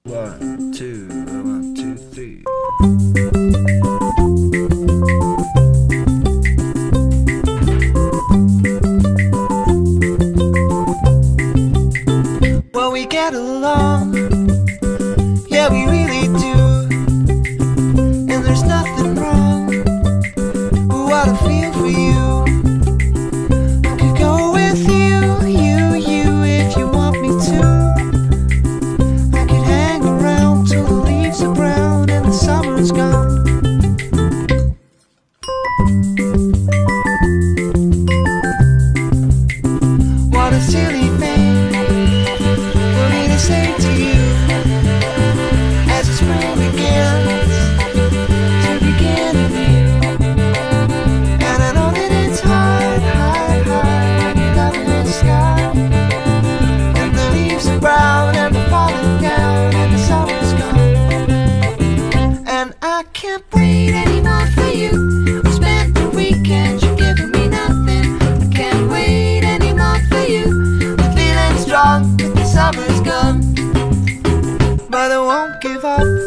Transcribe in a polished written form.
1, 2, 1, 2, 3. Well, we get along, yeah, we really do, and there's nothing wrong with what I feel for you. I could go with you, if you want me to. I could hang around till the leaves are brown and the summer's gone. What a silly thing for me to say to you as the spring begins to begin anew. And I know that it's hard when you're up in the sky, and the leaves are brown and they're falling down and the summer's gone. And I can't wait anymore for you. We spent the weekend, you're giving me nothing. I can't wait anymore for you. I'm feeling strong, but the summer's gone. But I won't give up.